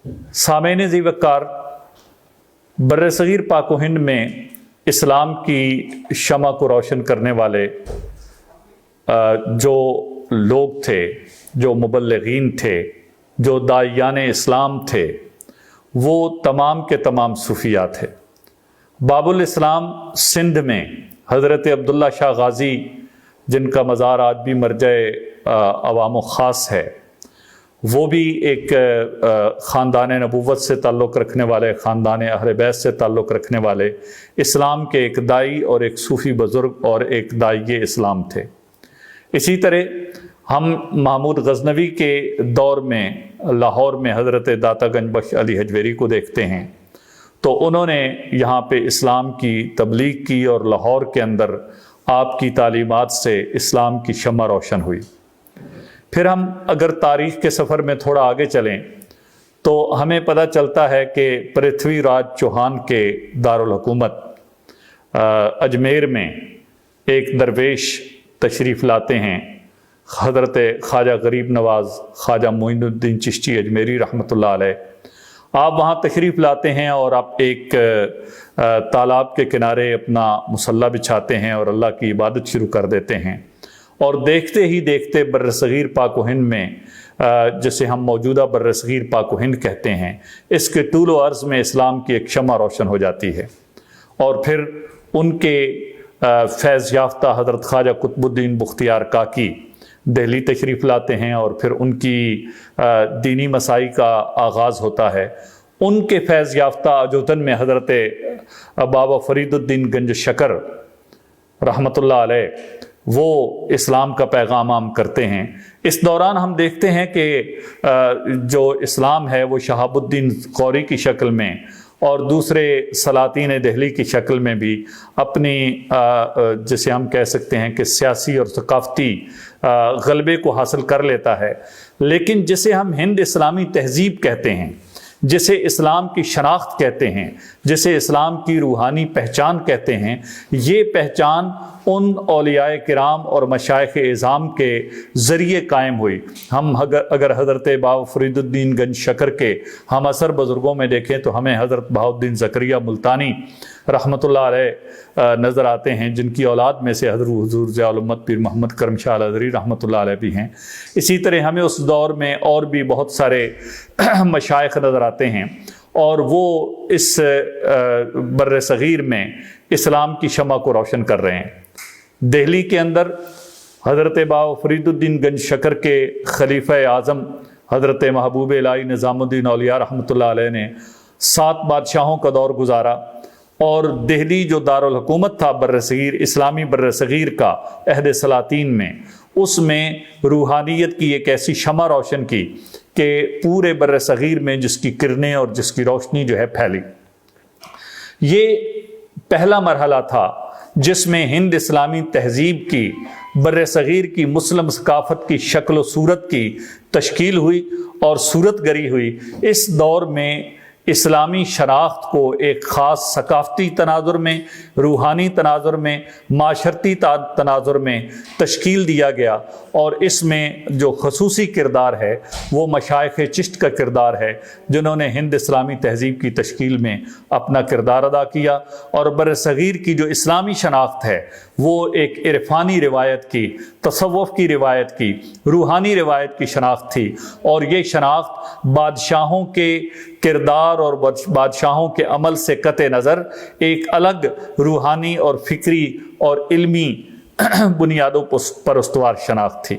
سامعین ذی وقار، برصغیر پاک و ہند میں اسلام کی شمع کو روشن کرنے والے جو لوگ تھے، جو مبلغین تھے، جو داعیان اسلام تھے، وہ تمام کے تمام صوفیہ تھے۔ باب الاسلام سندھ میں حضرت عبداللہ شاہ غازی، جن کا مزار آج بھی مرجع عوام و خاص ہے، وہ بھی ایک خاندان نبوت سے تعلق رکھنے والے، خاندان اہل بیت سے تعلق رکھنے والے اسلام کے ایک دائی اور ایک صوفی بزرگ اور ایک دائی اسلام تھے۔ اسی طرح ہم محمود غزنوی کے دور میں لاہور میں حضرت داتا گنج بخش علی حجویری کو دیکھتے ہیں، تو انہوں نے یہاں پہ اسلام کی تبلیغ کی اور لاہور کے اندر آپ کی تعلیمات سے اسلام کی شمع روشن ہوئی۔ پھر ہم اگر تاریخ کے سفر میں تھوڑا آگے چلیں تو ہمیں پتہ چلتا ہے کہ پرتھوی راج چوہان کے دارالحکومت اجمیر میں ایک درویش تشریف لاتے ہیں، حضرت خواجہ غریب نواز خواجہ معین الدین چشتی اجمیری رحمۃ اللہ علیہ۔ آپ وہاں تشریف لاتے ہیں اور آپ ایک تالاب کے کنارے اپنا مصلی بچھاتے ہیں اور اللہ کی عبادت شروع کر دیتے ہیں، اور دیکھتے ہی دیکھتے برصغیر پاک و ہند میں، جسے ہم موجودہ برصغیر پاک و ہند کہتے ہیں، اس کے طول و عرض میں اسلام کی ایک شمع روشن ہو جاتی ہے۔ اور پھر ان کے فیض یافتہ حضرت خواجہ قطب الدین بختیار کاکی دہلی تشریف لاتے ہیں، اور پھر ان کی دینی مسائی کا آغاز ہوتا ہے۔ ان کے فیض یافتہ اجوتن میں حضرت بابا فرید الدین گنج شکر رحمۃ اللہ علیہ وہ اسلام کا پیغام عام کرتے ہیں۔ اس دوران ہم دیکھتے ہیں کہ جو اسلام ہے وہ شہاب الدین غوری کی شکل میں اور دوسرے سلاطین دہلی کی شکل میں بھی اپنی جسے ہم کہہ سکتے ہیں کہ سیاسی اور ثقافتی غلبے کو حاصل کر لیتا ہے۔ لیکن جسے ہم ہند اسلامی تہذیب کہتے ہیں، جسے اسلام کی شناخت کہتے ہیں، جسے اسلام کی روحانی پہچان کہتے ہیں، یہ پہچان ان اولیاء کرام اور مشائخ اعظام کے ذریعے قائم ہوئی۔ ہم اگر حضرت بابا فرید الدین گنج شکر کے ہم اثر بزرگوں میں دیکھیں تو ہمیں حضرت بہاؤالدین زکریہ ملتانی رحمۃ اللہ علیہ نظر آتے ہیں، جن کی اولاد میں سے حضرت حضور ضیاء الامت پیر محمد کرم شاہ الازہری رحمۃ اللہ علیہ بھی ہیں۔ اسی طرح ہمیں اس دور میں اور بھی بہت سارے مشائخ نظر آتے ہیں، اور وہ اس بر صغیر میں اسلام کی شمع کو روشن کر رہے ہیں۔ دہلی کے اندر حضرت بابا فرید الدین گنج شکر کے خلیفہ اعظم حضرت محبوب الہی نظام الدین اولیاء رحمۃ اللہ علیہ نے 7 بادشاہوں کا دور گزارا، اور دہلی جو دارالحکومت تھا برصغیر، اسلامی برصغیر کا عہد سلاطین میں، اس میں روحانیت کی ایک ایسی شمع روشن کی کہ پورے برصغیر میں جس کی کرنیں اور جس کی روشنی جو ہے پھیلی۔ یہ پہلا مرحلہ تھا جس میں ہند اسلامی تہذیب کی، برصغیر کی مسلم ثقافت کی شکل و صورت کی تشکیل ہوئی اور صورت گری ہوئی۔ اس دور میں اسلامی شناخت کو ایک خاص ثقافتی تناظر میں، روحانی تناظر میں، معاشرتی تناظر میں تشکیل دیا گیا، اور اس میں جو خصوصی کردار ہے وہ مشائخ چشت کا کردار ہے، جنہوں نے ہند اسلامی تہذیب کی تشکیل میں اپنا کردار ادا کیا۔ اور برصغیر کی جو اسلامی شناخت ہے وہ ایک عرفانی روایت کی، تصوف کی روایت کی، روحانی روایت کی شناخت تھی، اور یہ شناخت بادشاہوں کے کردار اور بادشاہوں کے عمل سے قطع نظر ایک الگ روحانی اور فکری اور علمی بنیادوں پر استوار شناخت تھی۔